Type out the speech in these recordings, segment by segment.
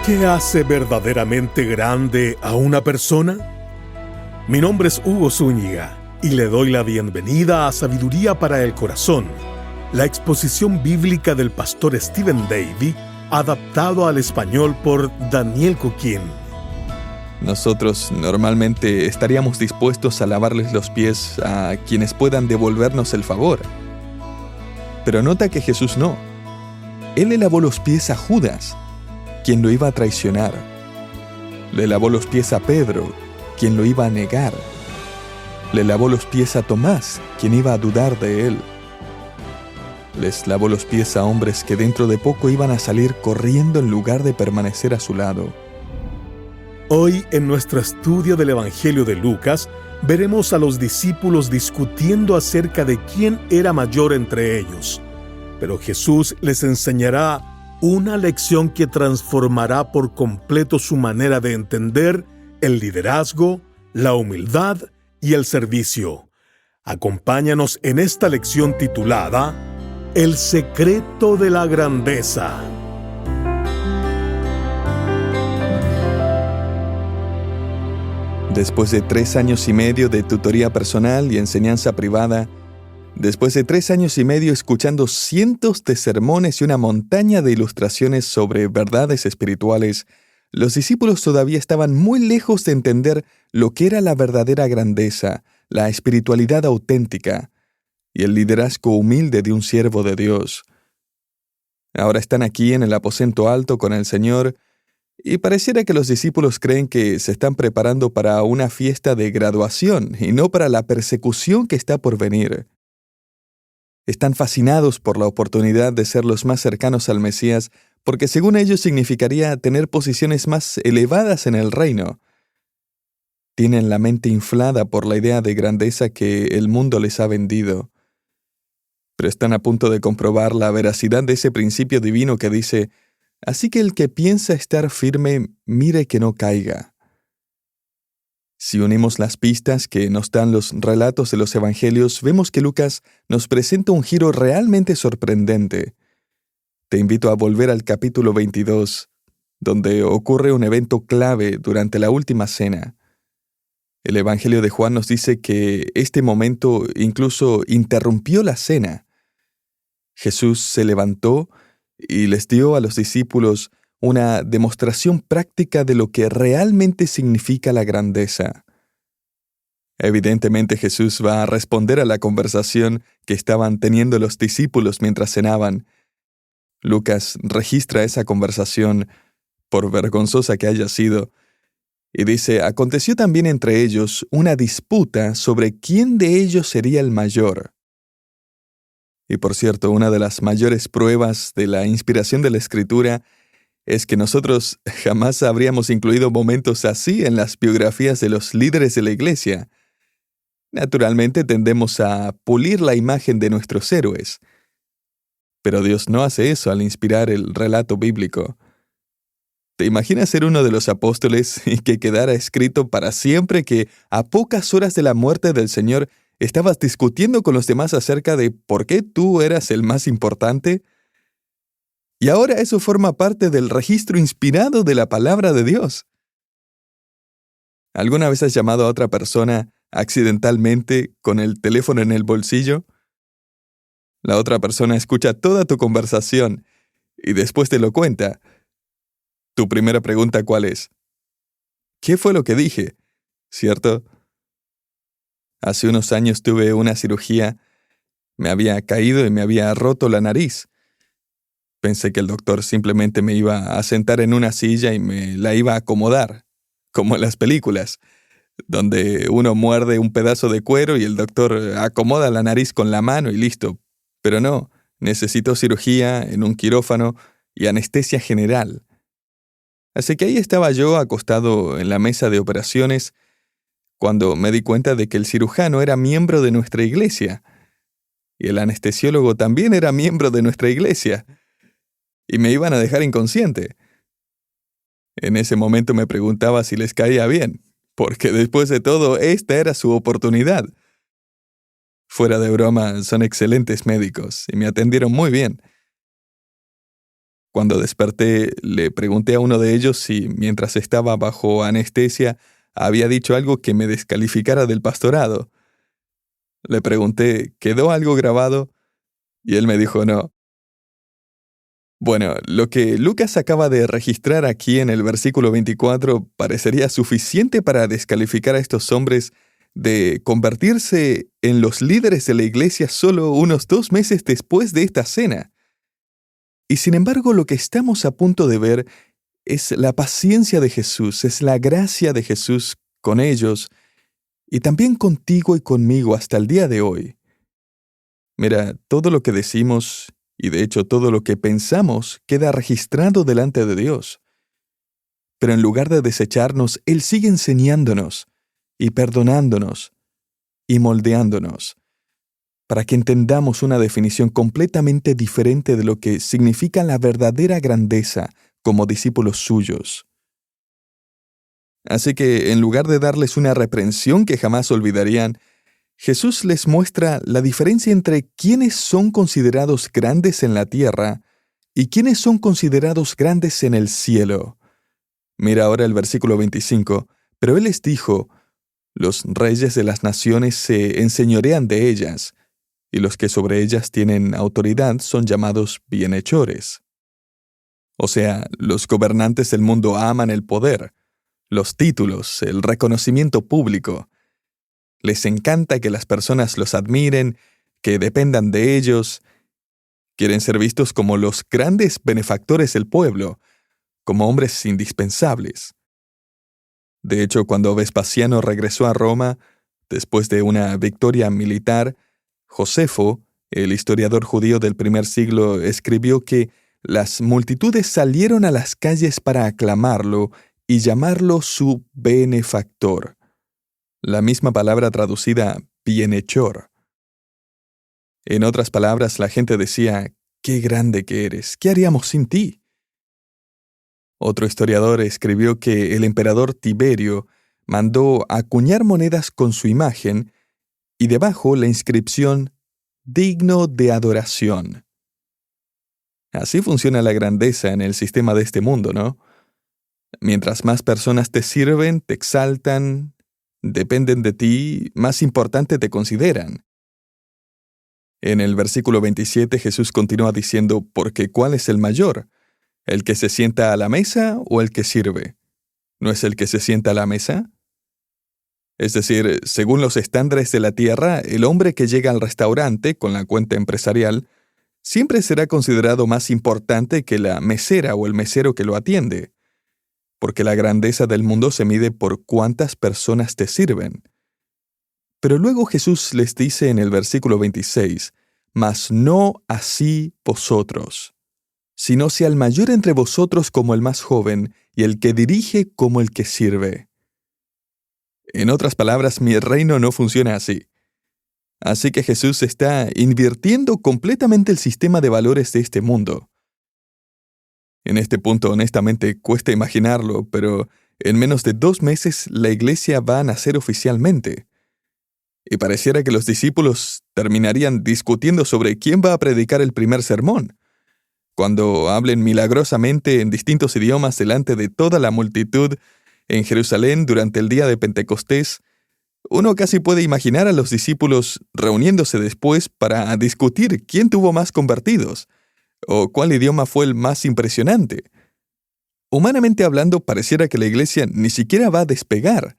¿Qué hace verdaderamente grande a una persona? Mi nombre es Hugo Zúñiga y le doy la bienvenida a Sabiduría para el Corazón, la exposición bíblica del pastor Stephen Davey, adaptado al español por Daniel Coquín. Nosotros normalmente estaríamos dispuestos a lavarles los pies a quienes puedan devolvernos el favor. Pero nota que Jesús no. Él le lavó los pies a Judas, quien lo iba a traicionar. Le lavó los pies a Pedro, quien lo iba a negar. Le lavó los pies a Tomás, quien iba a dudar de él. Les lavó los pies a hombres que dentro de poco iban a salir corriendo en lugar de permanecer a su lado. Hoy, en nuestro estudio del Evangelio de Lucas, veremos a los discípulos discutiendo acerca de quién era mayor entre ellos. Pero Jesús les enseñará una lección que transformará por completo su manera de entender el liderazgo, la humildad y el servicio. Acompáñanos en esta lección titulada El secreto de la grandeza. Después de 3 años y medio de tutoría personal y enseñanza privada, después de 3 años y medio escuchando cientos de sermones y una montaña de ilustraciones sobre verdades espirituales, los discípulos todavía estaban muy lejos de entender lo que era la verdadera grandeza, la espiritualidad auténtica y el liderazgo humilde de un siervo de Dios. Ahora están aquí en el aposento alto con el Señor, y pareciera que los discípulos creen que se están preparando para una fiesta de graduación y no para la persecución que está por venir. Están fascinados por la oportunidad de ser los más cercanos al Mesías, porque según ellos significaría tener posiciones más elevadas en el reino. Tienen la mente inflada por la idea de grandeza que el mundo les ha vendido. Pero están a punto de comprobar la veracidad de ese principio divino que dice: así que el que piensa estar firme, mire que no caiga. Si unimos las pistas que nos dan los relatos de los evangelios, vemos que Lucas nos presenta un giro realmente sorprendente. Te invito a volver al capítulo 22, donde ocurre un evento clave durante la última cena. El Evangelio de Juan nos dice que este momento incluso interrumpió la cena. Jesús se levantó y les dio a los discípulos una demostración práctica de lo que realmente significa la grandeza. Evidentemente Jesús va a responder a la conversación que estaban teniendo los discípulos mientras cenaban. Lucas registra esa conversación, por vergonzosa que haya sido, y dice: aconteció también entre ellos una disputa sobre quién de ellos sería el mayor. Y por cierto, una de las mayores pruebas de la inspiración de la Escritura es que nosotros jamás habríamos incluido momentos así en las biografías de los líderes de la iglesia. Naturalmente tendemos a pulir la imagen de nuestros héroes. Pero Dios no hace eso al inspirar el relato bíblico. ¿Te imaginas ser uno de los apóstoles y que quedara escrito para siempre que a pocas horas de la muerte del Señor estabas discutiendo con los demás acerca de por qué tú eras el más importante? Y ahora eso forma parte del registro inspirado de la palabra de Dios. ¿Alguna vez has llamado a otra persona accidentalmente con el teléfono en el bolsillo? La otra persona escucha toda tu conversación y después te lo cuenta. Tu primera pregunta, ¿cuál es? ¿Qué fue lo que dije? ¿Cierto? Hace unos años tuve una cirugía. Me había caído y me había roto la nariz. Pensé que el doctor simplemente me iba a sentar en una silla y me la iba a acomodar, como en las películas, donde uno muerde un pedazo de cuero y el doctor acomoda la nariz con la mano y listo. Pero no, necesitó cirugía en un quirófano y anestesia general. Así que ahí estaba yo acostado en la mesa de operaciones cuando me di cuenta de que el cirujano era miembro de nuestra iglesia y el anestesiólogo también era miembro de nuestra iglesia. Y me iban a dejar inconsciente. En ese momento me preguntaba si les caía bien, porque después de todo, esta era su oportunidad. Fuera de broma, son excelentes médicos y me atendieron muy bien. Cuando desperté, le pregunté a uno de ellos si, mientras estaba bajo anestesia, había dicho algo que me descalificara del pastorado. Le pregunté, ¿quedó algo grabado? Y él me dijo no. Bueno, lo que Lucas acaba de registrar aquí en el versículo 24 parecería suficiente para descalificar a estos hombres de convertirse en los líderes de la iglesia solo unos 2 meses después de esta cena. Y sin embargo, lo que estamos a punto de ver es la paciencia de Jesús, es la gracia de Jesús con ellos y también contigo y conmigo hasta el día de hoy. Mira, todo lo que decimos y de hecho todo lo que pensamos queda registrado delante de Dios. Pero en lugar de desecharnos, Él sigue enseñándonos y perdonándonos y moldeándonos para que entendamos una definición completamente diferente de lo que significa la verdadera grandeza como discípulos suyos. Así que, en lugar de darles una reprensión que jamás olvidarían, Jesús les muestra la diferencia entre quiénes son considerados grandes en la tierra y quiénes son considerados grandes en el cielo. Mira ahora el versículo 25. Pero Él les dijo, los reyes de las naciones se enseñorean de ellas, y los que sobre ellas tienen autoridad son llamados bienhechores. O sea, los gobernantes del mundo aman el poder, los títulos, el reconocimiento público. Les encanta que las personas los admiren, que dependan de ellos. Quieren ser vistos como los grandes benefactores del pueblo, como hombres indispensables. De hecho, cuando Vespasiano regresó a Roma, después de una victoria militar, Josefo, el historiador judío del primer siglo, escribió que las multitudes salieron a las calles para aclamarlo y llamarlo su benefactor. La misma palabra traducida bienhechor. En otras palabras, la gente decía, «¡Qué grande que eres! ¿Qué haríamos sin ti?». Otro historiador escribió que el emperador Tiberio mandó acuñar monedas con su imagen y debajo la inscripción «Digno de adoración». Así funciona la grandeza en el sistema de este mundo, ¿no? Mientras más personas te sirven, te exaltan, dependen de ti, más importante te consideran. En el versículo 27 Jesús continúa diciendo, «Porque ¿cuál es el mayor? ¿El que se sienta a la mesa o el que sirve? ¿No es el que se sienta a la mesa?». Es decir, según los estándares de la tierra, el hombre que llega al restaurante con la cuenta empresarial siempre será considerado más importante que la mesera o el mesero que lo atiende, porque la grandeza del mundo se mide por cuántas personas te sirven. Pero luego Jesús les dice en el versículo 26, «Mas no así vosotros, sino sea el mayor entre vosotros como el más joven, y el que dirige como el que sirve». En otras palabras, mi reino no funciona así. Así que Jesús está invirtiendo completamente el sistema de valores de este mundo. En este punto, honestamente, cuesta imaginarlo, pero en menos de 2 meses la iglesia va a nacer oficialmente. Y pareciera que los discípulos terminarían discutiendo sobre quién va a predicar el primer sermón, cuando hablen milagrosamente en distintos idiomas delante de toda la multitud en Jerusalén durante el día de Pentecostés. Uno casi puede imaginar a los discípulos reuniéndose después para discutir quién tuvo más convertidos, o cuál idioma fue el más impresionante. Humanamente hablando, pareciera que la iglesia ni siquiera va a despegar,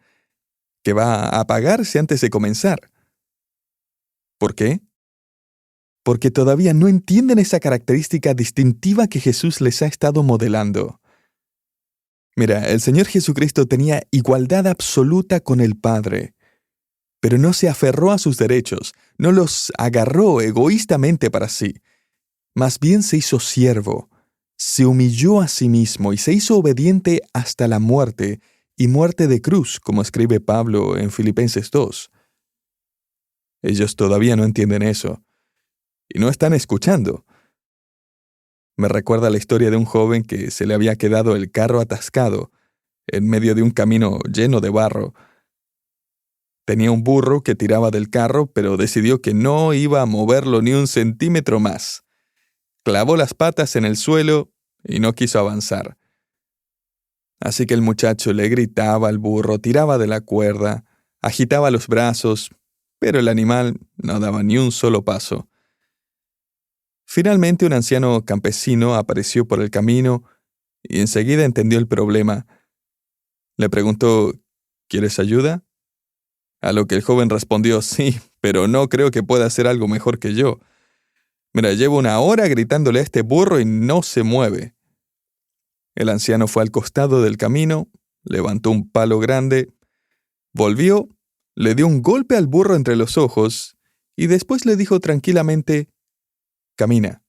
que va a apagarse antes de comenzar. ¿Por qué? Porque todavía no entienden esa característica distintiva que Jesús les ha estado modelando. Mira, el Señor Jesucristo tenía igualdad absoluta con el Padre, pero no se aferró a sus derechos, no los agarró egoístamente para sí. Más bien se hizo siervo, se humilló a sí mismo y se hizo obediente hasta la muerte, y muerte de cruz, como escribe Pablo en Filipenses 2. Ellos todavía no entienden eso, y no están escuchando. Me recuerda la historia de un joven que se le había quedado el carro atascado en medio de un camino lleno de barro. Tenía un burro que tiraba del carro, pero decidió que no iba a moverlo ni un centímetro más. Clavó las patas en el suelo y no quiso avanzar. Así que el muchacho le gritaba al burro, tiraba de la cuerda, agitaba los brazos, pero el animal no daba ni un solo paso. Finalmente un anciano campesino apareció por el camino y enseguida entendió el problema. Le preguntó, ¿quieres ayuda? A lo que el joven respondió, sí, pero no creo que pueda hacer algo mejor que yo. Mira, llevo 1 hora gritándole a este burro y no se mueve. El anciano fue al costado del camino, levantó un palo grande, volvió, le dio un golpe al burro entre los ojos y después le dijo tranquilamente, camina.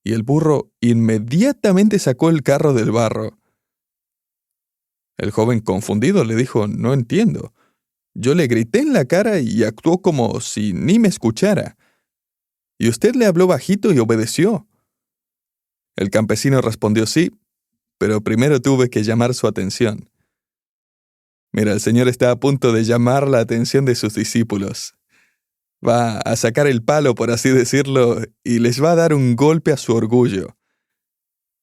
Y el burro inmediatamente sacó el carro del barro. El joven confundido le dijo, no entiendo. Yo le grité en la cara y actuó como si ni me escuchara. Y usted le habló bajito y obedeció. El campesino respondió sí, pero primero tuve que llamar su atención. Mira, el Señor está a punto de llamar la atención de sus discípulos. Va a sacar el palo, por así decirlo, y les va a dar un golpe a su orgullo.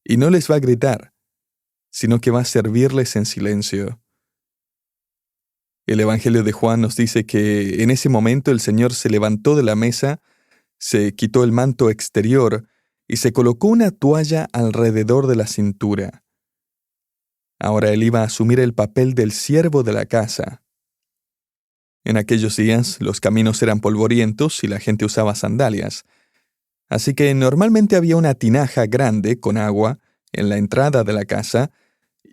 Y no les va a gritar, sino que va a servirles en silencio. El Evangelio de Juan nos dice que en ese momento el Señor se levantó de la mesa, se quitó el manto exterior y se colocó una toalla alrededor de la cintura. Ahora él iba a asumir el papel del siervo de la casa. En aquellos días los caminos eran polvorientos y la gente usaba sandalias, así que normalmente había una tinaja grande con agua en la entrada de la casa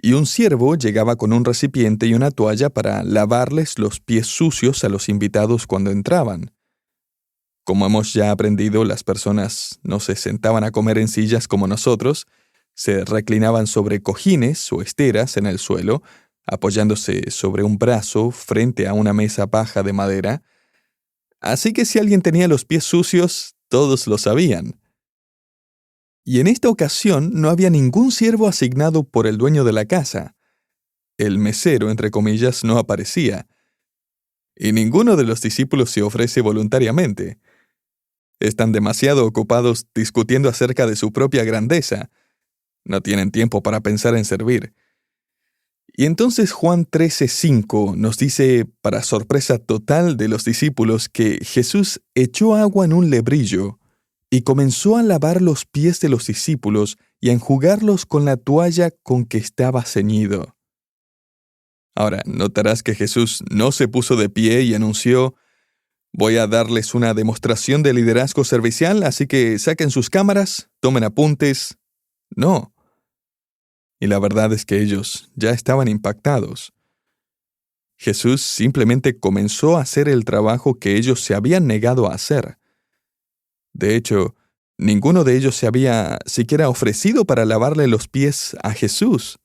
y un siervo llegaba con un recipiente y una toalla para lavarles los pies sucios a los invitados cuando entraban. Como hemos ya aprendido, las personas no se sentaban a comer en sillas como nosotros, se reclinaban sobre cojines o esteras en el suelo, apoyándose sobre un brazo frente a una mesa baja de madera. Así que si alguien tenía los pies sucios, todos lo sabían. Y en esta ocasión no había ningún siervo asignado por el dueño de la casa. El mesero, entre comillas, no aparecía. Y ninguno de los discípulos se ofrece voluntariamente. Están demasiado ocupados discutiendo acerca de su propia grandeza. No tienen tiempo para pensar en servir. Y entonces Juan 13:5 nos dice, para sorpresa total de los discípulos, que Jesús echó agua en un lebrillo y comenzó a lavar los pies de los discípulos y a enjugarlos con la toalla con que estaba ceñido. Ahora, notarás que Jesús no se puso de pie y anunció, voy a darles una demostración de liderazgo servicial, así que saquen sus cámaras, tomen apuntes. No. Y la verdad es que ellos ya estaban impactados. Jesús simplemente comenzó a hacer el trabajo que ellos se habían negado a hacer. De hecho, ninguno de ellos se había siquiera ofrecido para lavarle los pies a Jesús.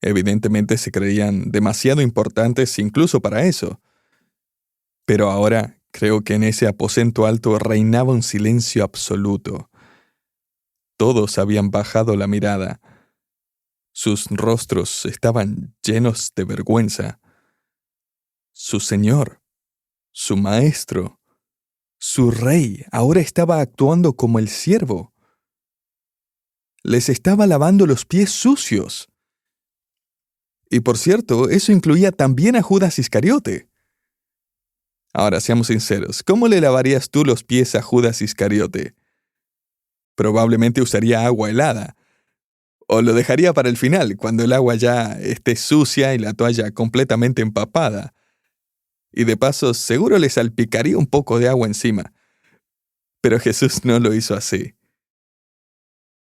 Evidentemente se creían demasiado importantes incluso para eso. Pero ahora creo que en ese aposento alto reinaba un silencio absoluto. Todos habían bajado la mirada. Sus rostros estaban llenos de vergüenza. Su Señor, su Maestro, su Rey, ahora estaba actuando como el siervo. Les estaba lavando los pies sucios. Y por cierto, eso incluía también a Judas Iscariote. Ahora, seamos sinceros, ¿cómo le lavarías tú los pies a Judas Iscariote? Probablemente usaría agua helada. O lo dejaría para el final, cuando el agua ya esté sucia y la toalla completamente empapada. Y de paso, seguro le salpicaría un poco de agua encima. Pero Jesús no lo hizo así.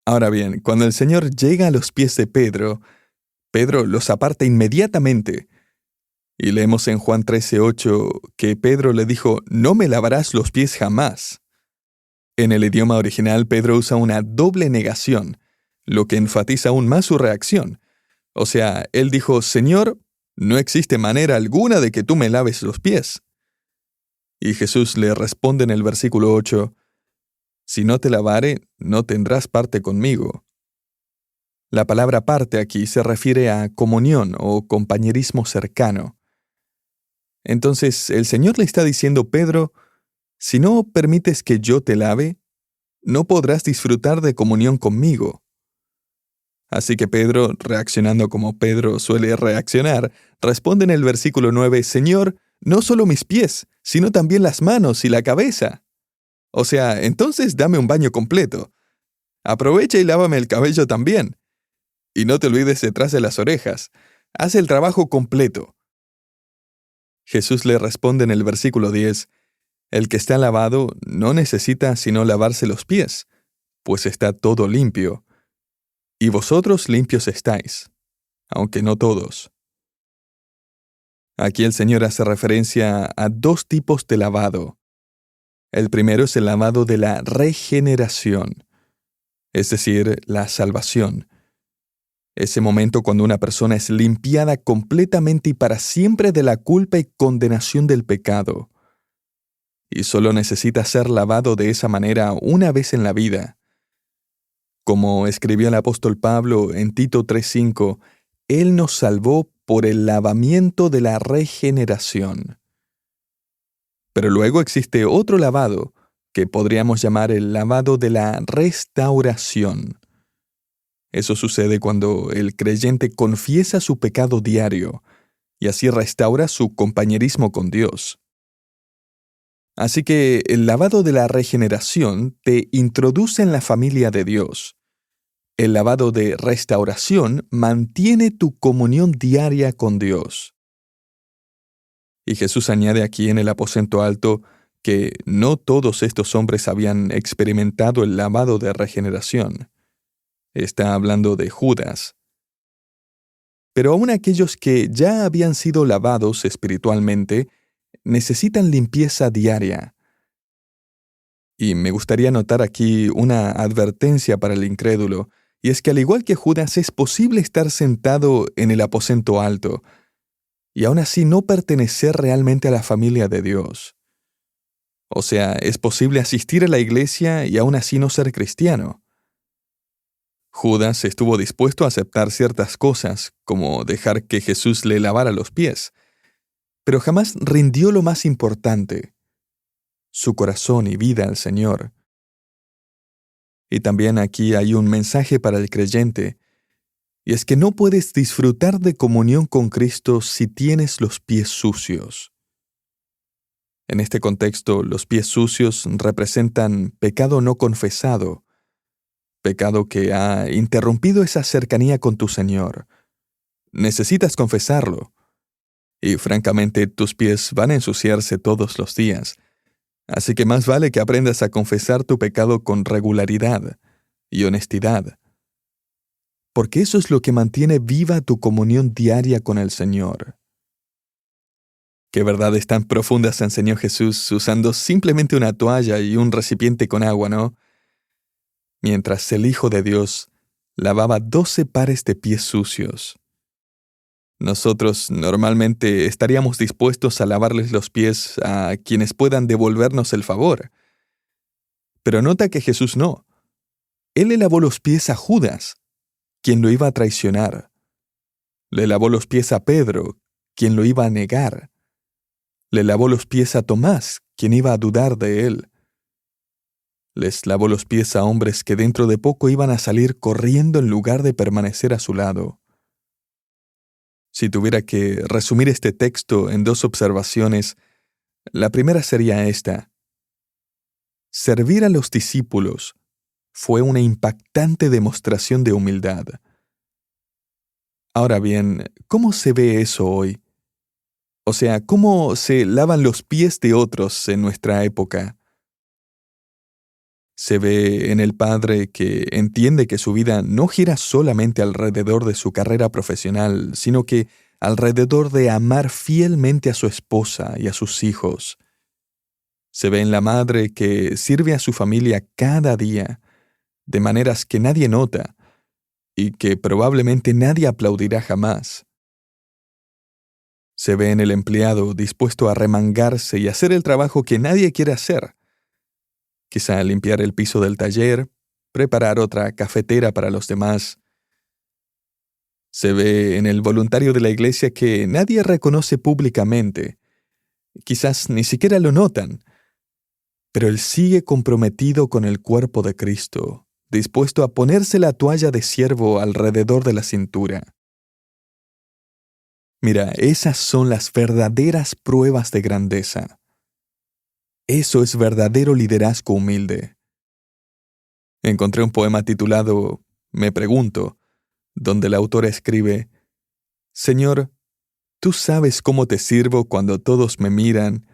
Ahora bien, cuando el Señor llega a los pies de Pedro, Pedro los aparta inmediatamente. Y leemos en Juan 13:8 que Pedro le dijo, no me lavarás los pies jamás. En el idioma original, Pedro usa una doble negación, lo que enfatiza aún más su reacción. O sea, él dijo, Señor, no existe manera alguna de que tú me laves los pies. Y Jesús le responde en el versículo 8, si no te lavare, no tendrás parte conmigo. La palabra parte aquí se refiere a comunión o compañerismo cercano. Entonces, el Señor le está diciendo, Pedro, si no permites que yo te lave, no podrás disfrutar de comunión conmigo. Así que Pedro, reaccionando como Pedro suele reaccionar, responde en el versículo 9, Señor, no solo mis pies, sino también las manos y la cabeza. O sea, entonces dame un baño completo. Aprovecha y lávame el cabello también. Y no te olvides detrás de las orejas. Haz el trabajo completo. Jesús le responde en el versículo 10, El que está lavado no necesita sino lavarse los pies, pues está todo limpio. Y vosotros limpios estáis, aunque no todos. Aquí el Señor hace referencia a dos tipos de lavado. El primero es el lavado de la regeneración, es decir, la salvación. Ese momento cuando una persona es limpiada completamente y para siempre de la culpa y condenación del pecado. Y solo necesita ser lavado de esa manera una vez en la vida. Como escribió el apóstol Pablo en Tito 3:5, Él nos salvó por el lavamiento de la regeneración. Pero luego existe otro lavado, que podríamos llamar el lavado de la restauración. Eso sucede cuando el creyente confiesa su pecado diario y así restaura su compañerismo con Dios. Así que el lavado de la regeneración te introduce en la familia de Dios. El lavado de restauración mantiene tu comunión diaria con Dios. Y Jesús añade aquí en el aposento alto que no todos estos hombres habían experimentado el lavado de regeneración. Está hablando de Judas. Pero aún aquellos que ya habían sido lavados espiritualmente necesitan limpieza diaria. Y me gustaría notar aquí una advertencia para el incrédulo, y es que al igual que Judas es posible estar sentado en el aposento alto, y aún así no pertenecer realmente a la familia de Dios. O sea, es posible asistir a la iglesia y aún así no ser cristiano. Judas estuvo dispuesto a aceptar ciertas cosas, como dejar que Jesús le lavara los pies, pero jamás rindió lo más importante, su corazón y vida al Señor. Y también aquí hay un mensaje para el creyente, y es que no puedes disfrutar de comunión con Cristo si tienes los pies sucios. En este contexto, los pies sucios representan pecado no confesado, pecado que ha interrumpido esa cercanía con tu Señor. Necesitas confesarlo. Y francamente, tus pies van a ensuciarse todos los días. Así que más vale que aprendas a confesar tu pecado con regularidad y honestidad. Porque eso es lo que mantiene viva tu comunión diaria con el Señor. Qué verdades tan profundas enseñó Jesús usando simplemente una toalla y un recipiente con agua, ¿no? Mientras el Hijo de Dios lavaba 12 pares de pies sucios. Nosotros normalmente estaríamos dispuestos a lavarles los pies a quienes puedan devolvernos el favor. Pero nota que Jesús no. Él le lavó los pies a Judas, quien lo iba a traicionar. Le lavó los pies a Pedro, quien lo iba a negar. Le lavó los pies a Tomás, quien iba a dudar de él. Les lavó los pies a hombres que dentro de poco iban a salir corriendo en lugar de permanecer a su lado. Si tuviera que resumir este texto en 2 observaciones, la primera sería esta. Servir a los discípulos fue una impactante demostración de humildad. Ahora bien, ¿cómo se ve eso hoy? O sea, ¿cómo se lavan los pies de otros en nuestra época? Se ve en el padre que entiende que su vida no gira solamente alrededor de su carrera profesional, sino que alrededor de amar fielmente a su esposa y a sus hijos. Se ve en la madre que sirve a su familia cada día, de maneras que nadie nota y que probablemente nadie aplaudirá jamás. Se ve en el empleado dispuesto a remangarse y hacer el trabajo que nadie quiere hacer. Quizá limpiar el piso del taller, preparar otra cafetera para los demás. Se ve en el voluntario de la iglesia que nadie reconoce públicamente. Quizás ni siquiera lo notan, Pero él sigue comprometido con el cuerpo de Cristo, dispuesto a ponerse la toalla de siervo alrededor de la cintura. Mira, esas son las verdaderas pruebas de grandeza. Eso es verdadero liderazgo humilde. Encontré un poema titulado Me pregunto, donde el autor escribe: Señor, tú sabes cómo te sirvo cuando todos me miran,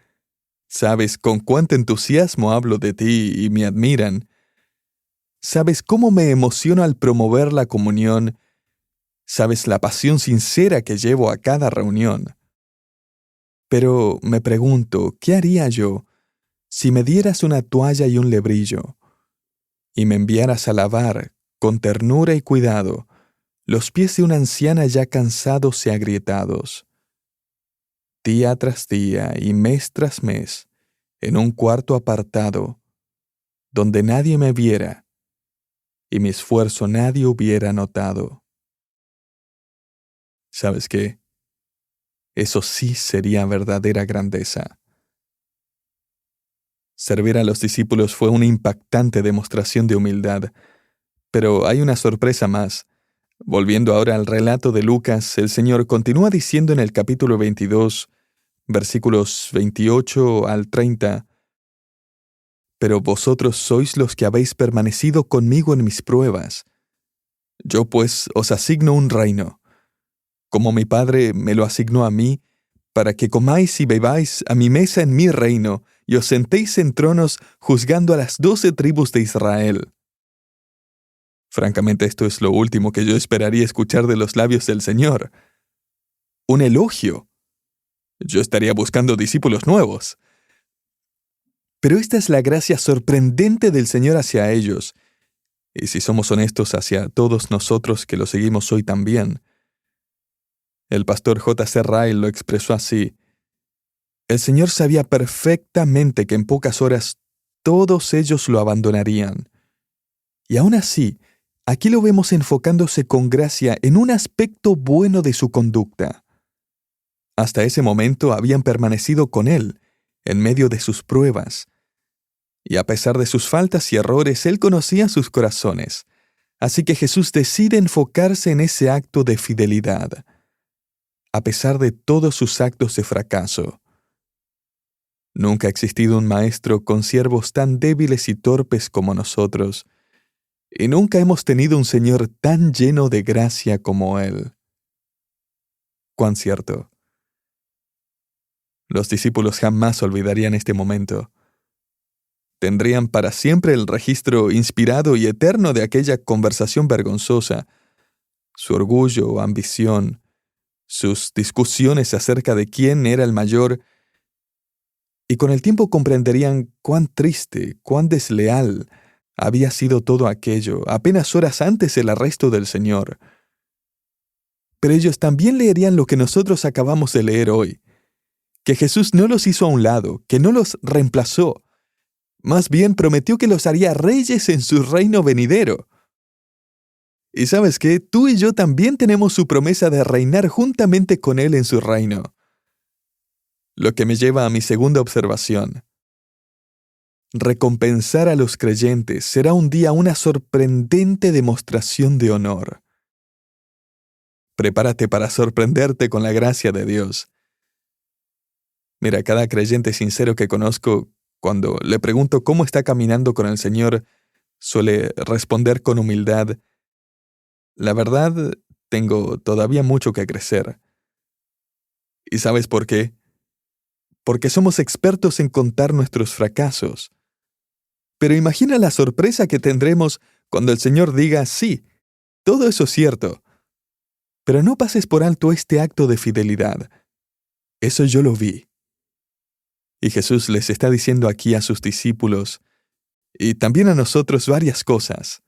sabes con cuánto entusiasmo hablo de ti y me admiran, sabes cómo me emociono al promover la comunión, sabes la pasión sincera que llevo a cada reunión. Pero me pregunto, ¿qué haría yo si me dieras una toalla y un lebrillo, y me enviaras a lavar, con ternura y cuidado, los pies de una anciana ya cansados y agrietados? Día tras día y mes tras mes, en un cuarto apartado, donde nadie me viera, y mi esfuerzo nadie hubiera notado. ¿Sabes qué? Eso sí sería verdadera grandeza. Servir a los discípulos fue una impactante demostración de humildad, pero hay una sorpresa más. Volviendo ahora al relato de Lucas, el Señor continúa diciendo en el capítulo 22, versículos 28 al 30, «Pero vosotros sois los que habéis permanecido conmigo en mis pruebas. Yo pues os asigno un reino, como mi Padre me lo asignó a mí, para que comáis y bebáis a mi mesa en mi reino, y os sentéis en tronos juzgando a las 12 tribus de Israel». Francamente, esto es lo último que yo esperaría escuchar de los labios del Señor. Un elogio. Yo estaría buscando discípulos nuevos. Pero esta es la gracia sorprendente del Señor hacia ellos, y si somos honestos, hacia todos nosotros que lo seguimos hoy también. El pastor J.C. Ryle lo expresó así: el Señor sabía perfectamente que en pocas horas todos ellos lo abandonarían. Y aún así, aquí lo vemos enfocándose con gracia en un aspecto bueno de su conducta. Hasta ese momento habían permanecido con Él, en medio de sus pruebas. Y a pesar de sus faltas y errores, Él conocía sus corazones. Así que Jesús decide enfocarse en ese acto de fidelidad, a pesar de todos sus actos de fracaso. Nunca ha existido un maestro con siervos tan débiles y torpes como nosotros, y nunca hemos tenido un Señor tan lleno de gracia como Él. ¡Cuán cierto! Los discípulos jamás olvidarían este momento. Tendrían para siempre el registro inspirado y eterno de aquella conversación vergonzosa, su orgullo, ambición, sus discusiones acerca de quién era el mayor, y con el tiempo comprenderían cuán triste, cuán desleal había sido todo aquello apenas horas antes del arresto del Señor. Pero ellos también leerían lo que nosotros acabamos de leer hoy, que Jesús no los hizo a un lado, que no los reemplazó, más bien prometió que los haría reyes en su reino venidero. Y ¿sabes qué? Tú y yo también tenemos su promesa de reinar juntamente con Él en su reino. Lo que me lleva a mi segunda observación. Recompensar a los creyentes será un día una sorprendente demostración de honor. Prepárate para sorprenderte con la gracia de Dios. Mira, cada creyente sincero que conozco, cuando le pregunto cómo está caminando con el Señor, suele responder con humildad: la verdad, tengo todavía mucho que crecer. ¿Y sabes por qué? Porque somos expertos en contar nuestros fracasos. Pero imagina la sorpresa que tendremos cuando el Señor diga: sí, todo eso es cierto, pero no pases por alto este acto de fidelidad. Eso yo lo vi. Y Jesús les está diciendo aquí a sus discípulos, y también a nosotros, varias cosas.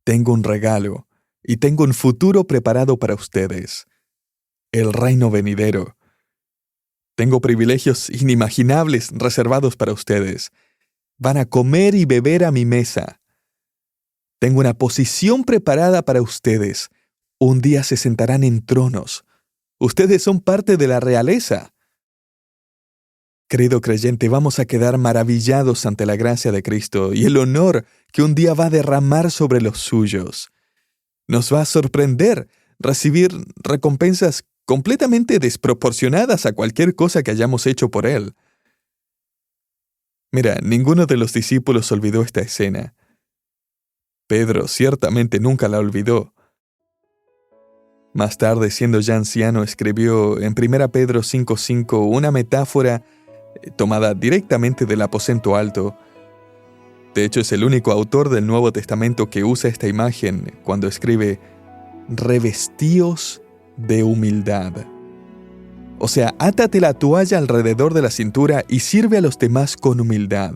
Tengo un regalo, y tengo un futuro preparado para ustedes. El reino venidero. Tengo privilegios inimaginables reservados para ustedes. Van a comer y beber a mi mesa. Tengo una posición preparada para ustedes. Un día se sentarán en tronos. Ustedes son parte de la realeza. Querido creyente, vamos a quedar maravillados ante la gracia de Cristo y el honor que un día va a derramar sobre los suyos. Nos va a sorprender recibir recompensas completamente desproporcionadas a cualquier cosa que hayamos hecho por Él. Mira, ninguno de los discípulos olvidó esta escena. Pedro ciertamente nunca la olvidó. Más tarde, siendo ya anciano, escribió en 1 Pedro 5:5 una metáfora tomada directamente del aposento alto. De hecho, es el único autor del Nuevo Testamento que usa esta imagen cuando escribe «revestíos de humildad». O sea, átate la toalla alrededor de la cintura y sirve a los demás con humildad.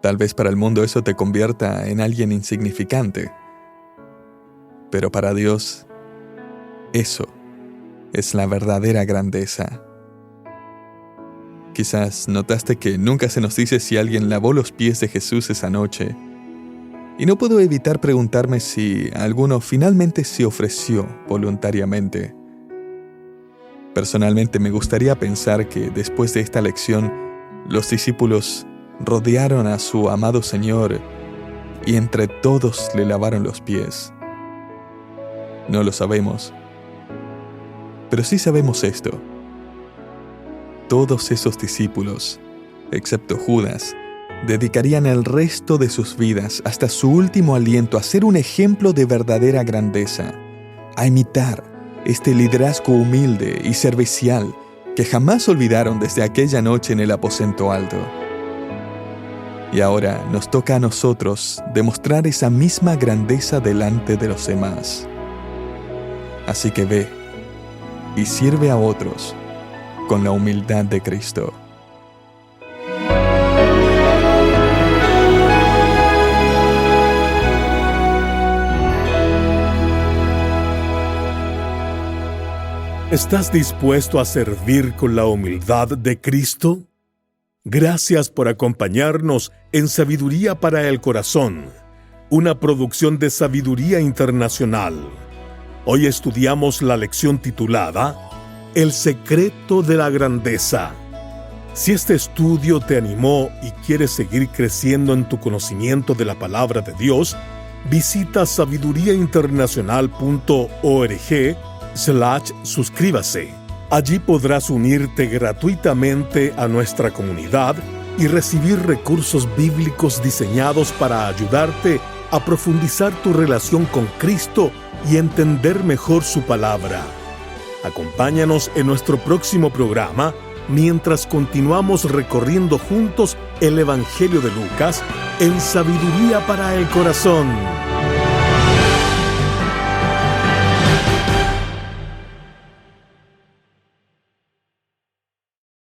Tal vez para el mundo eso te convierta en alguien insignificante. Pero para Dios, eso es la verdadera grandeza. Quizás notaste que nunca se nos dice si alguien lavó los pies de Jesús esa noche. Y no puedo evitar preguntarme si alguno finalmente se ofreció voluntariamente. Personalmente me gustaría pensar que después de esta lección, los discípulos rodearon a su amado Señor y entre todos le lavaron los pies. No lo sabemos, pero sí sabemos esto. Todos esos discípulos, excepto Judas, dedicarían el resto de sus vidas hasta su último aliento a ser un ejemplo de verdadera grandeza, a imitar este liderazgo humilde y servicial que jamás olvidaron desde aquella noche en el aposento alto. Y ahora nos toca a nosotros demostrar esa misma grandeza delante de los demás. Así que ve y sirve a otros con la humildad de Cristo. ¿Estás dispuesto a servir con la humildad de Cristo? Gracias por acompañarnos en Sabiduría para el Corazón, una producción de Sabiduría Internacional. Hoy estudiamos la lección titulada El secreto de la grandeza. Si este estudio te animó y quieres seguir creciendo en tu conocimiento de la palabra de Dios, visita sabiduriainternacional.org/suscríbase. Allí podrás unirte gratuitamente a nuestra comunidad y recibir recursos bíblicos diseñados para ayudarte a profundizar tu relación con Cristo y entender mejor su palabra. Acompáñanos en nuestro próximo programa mientras continuamos recorriendo juntos el Evangelio de Lucas en Sabiduría para el Corazón.